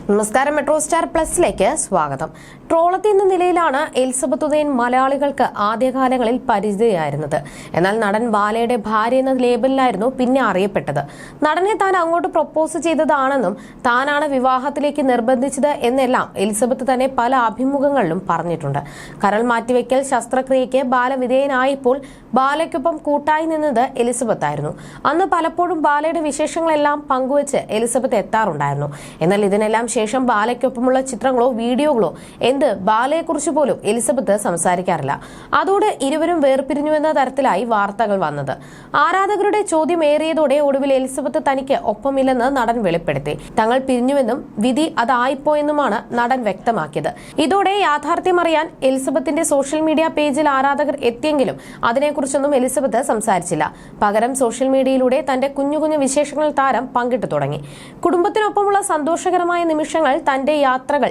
നമസ്കാരം, metro star പ്ലസിലേക്ക് സ്വാഗതം. ട്രോളത്തി എന്ന നിലയിലാണ് എലിസബത്ത് ഉദയൻ മലയാളികൾക്ക് ആദ്യകാലങ്ങളിൽ പരിചയമായിരുന്നത്. എന്നാൽ നടൻ ബാലയുടെ ഭാര്യ എന്ന ലേബലിലായിരുന്നു പിന്നെ അറിയപ്പെട്ടത്. നടനെ താൻ അങ്ങോട്ട് പ്രൊപ്പോസ് ചെയ്തതാണെന്നും താനാണ് വിവാഹത്തിലേക്ക് നിർബന്ധിച്ചത് എന്നെല്ലാം എലിസബത്ത് തന്നെ പല അഭിമുഖങ്ങളിലും പറഞ്ഞിട്ടുണ്ട്. കരൾ മാറ്റിവെക്കൽ ശസ്ത്രക്രിയയ്ക്ക് ബാല വിധേയനായപ്പോൾ ബാലയ്ക്കൊപ്പം കൂട്ടായി നിന്നത് എലിസബത്ത് ആയിരുന്നു. അന്ന് പലപ്പോഴും ബാലയുടെ വിശേഷങ്ങളെല്ലാം പങ്കുവച്ച് എലിസബത്ത് എത്താറുണ്ടായിരുന്നു. എന്നാൽ ഇതിനെല്ലാം ശേഷം ബാലയ്ക്കൊപ്പമുള്ള ചിത്രങ്ങളോ വീഡിയോകളോ എന്ത് ബാലയെക്കുറിച്ച് പോലും എലിസബത്ത് സംസാരിക്കാറില്ല. അതോടെ ഇരുവരും വേർപിരിഞ്ഞുവെന്ന തരത്തിലായി വാർത്തകൾ വന്നത്. ആരാധകരുടെ ചോദ്യം ഏറിയതോടെ ഒടുവിൽ എലിസബത്ത് തനിക്ക് ഒപ്പമില്ലെന്ന് നടൻ വെളിപ്പെടുത്തി. തങ്ങൾ പിരിഞ്ഞുവെന്നും വിധി അതായിപ്പോയെന്നുമാണ് നടൻ വ്യക്തമാക്കിയത്. ഇതോടെ യാഥാർത്ഥ്യം അറിയാൻ എലിസബത്തിന്റെ സോഷ്യൽ മീഡിയ പേജിൽ ആരാധകർ എത്തിയെങ്കിലും അതിനെക്കുറിച്ചൊന്നും എലിസബത്ത് സംസാരിച്ചില്ല. പകരം സോഷ്യൽ മീഡിയയിലൂടെ തന്റെ കുഞ്ഞു കുഞ്ഞു വിശേഷങ്ങൾ താരം പങ്കിട്ടു തുടങ്ങി. കുടുംബത്തിനൊപ്പമുള്ള സന്തോഷകരമായ നിമിഷങ്ങൾ, തന്റെ യാത്രകൾ,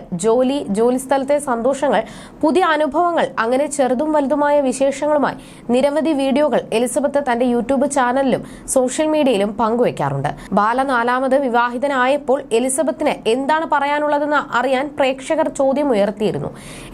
ജോലിസ്ഥലത്തെ സന്തോഷങ്ങൾ, പുതിയ അനുഭവങ്ങൾ, അങ്ങനെ ചെറുതും വലുതുമായ വിശേഷങ്ങളുമായി നിരവധി വീഡിയോകൾ എലിസബത്ത് തന്റെ യൂട്യൂബ് ചാനലിലും സോഷ്യൽ മീഡിയയിലും പങ്കുവയ്ക്കാറുണ്ട്. ബാല 4ാമത് വിവാഹിതനായപ്പോൾ എലിസബത്തിന് എന്താണ് പറയാനുള്ളതെന്ന് അറിയാൻ പ്രേക്ഷകർ ചോദ്യം ഉയർത്തിയിരുന്നു.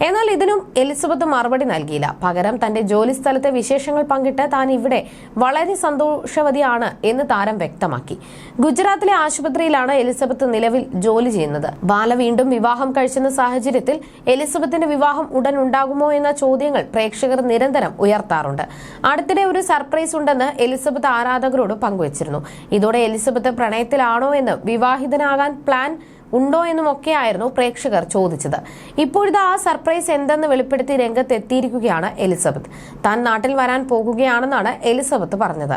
എന്നാൽ ഇതിനും എലിസബത്ത് മറുപടി നൽകിയില്ല. പകരം തന്റെ ജോലിസ്ഥലത്തെ വിശേഷങ്ങൾ പങ്കിട്ട് താൻ ഇവിടെ വളരെ സന്തോഷവതിയാണ് എന്ന് താരം വ്യക്തമാക്കി. ഗുജറാത്തിലെ ആശുപത്രിയിലാണ് എലിസബത്ത് നിലവിൽ ജോലി ചെയ്യുന്നത്. ബാല വീണ്ടും വിവാഹം കഴിച്ചെന്ന സാഹചര്യത്തിൽ എലിസബത്തിന്റെ വിവാഹം ഉടൻ ഉണ്ടാകുമോ എന്ന ചോദ്യങ്ങൾ പ്രേക്ഷകർ നിരന്തരം ഉയർത്താറുണ്ട്. അടുത്തിടെ ഒരു സർപ്രൈസ് ഉണ്ടെന്ന് എലിസബത്ത് ആരാധകരോട് പങ്കുവച്ചിരുന്നു. ഇതോടെ എലിസബത്ത് പ്രണയത്തിലാണോ എന്ന്, വിവാഹിതനാകാൻ പ്ലാൻ ഉണ്ടോ എന്നുമൊക്കെയായിരുന്നു പ്രേക്ഷകർ ചോദിച്ചത്. ഇപ്പോഴത്തെ ആ സർപ്രൈസ് എന്തെന്ന് വെളിപ്പെടുത്തി രംഗത്തെത്തിയിരിക്കുകയാണ് എലിസബത്ത്. താൻ നാട്ടിൽ വരാൻ പോകുകയാണെന്നാണ് എലിസബത്ത് പറഞ്ഞത്.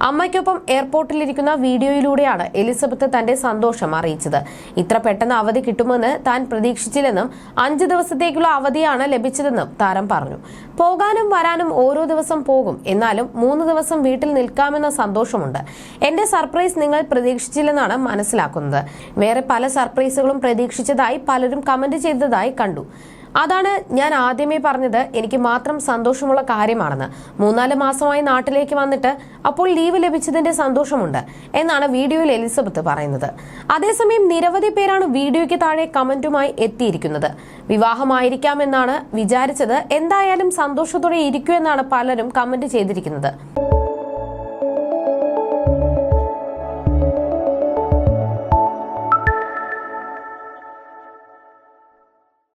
അമ്മയ്ക്കൊപ്പം എയർപോർട്ടിലിരിക്കുന്ന വീഡിയോയിലൂടെയാണ് എലിസബത്ത് തന്റെ സന്തോഷം അറിയിച്ചത്. ഇത്ര പെട്ടെന്ന് അവധി കിട്ടുമെന്ന് താൻ പ്രതീക്ഷിച്ചില്ലെന്നും 5 ദിവസത്തേക്കുള്ള അവധിയാണ് ലഭിച്ചതെന്നും താരം പറഞ്ഞു. പോകാനും വരാനും ഓരോ ദിവസം പോകും, എന്നാലും 3 ദിവസം വീട്ടിൽ നിൽക്കാമെന്ന സന്തോഷമുണ്ട്. എന്റെ സർപ്രൈസ് നിങ്ങൾ പ്രതീക്ഷിച്ചില്ലെന്നാണ് മനസ്സിലാക്കുന്നത്. വേറെ പല സർപ്രൈസുകളും പ്രതീക്ഷിച്ചതായി പലരും കമന്റ് ചെയ്തതായി കണ്ടു. അതാണ് ഞാൻ ആദ്യമേ പറഞ്ഞത്, എനിക്ക് മാത്രം സന്തോഷമുള്ള കാര്യമാണെന്ന്. 3-4 മാസമായി നാട്ടിലേക്ക് വന്നിട്ട് അപ്പോൾ ലീവ് ലഭിച്ചതിന്റെ സന്തോഷമുണ്ട് എന്നാണ് വീഡിയോയിൽ എലിസബത്ത് പറയുന്നത്. അതേസമയം നിരവധി പേരാണ് വീഡിയോയ്ക്ക് താഴെ കമന്റുമായി എത്തിയിരിക്കുന്നത്. വിവാഹമായിരിക്കാമെന്നാണ് വിചാരിച്ചത്, എന്തായാലും സന്തോഷത്തോടെ ഇരിക്കൂ എന്നാണ് പലരും കമന്റ് ചെയ്തിരിക്കുന്നത്.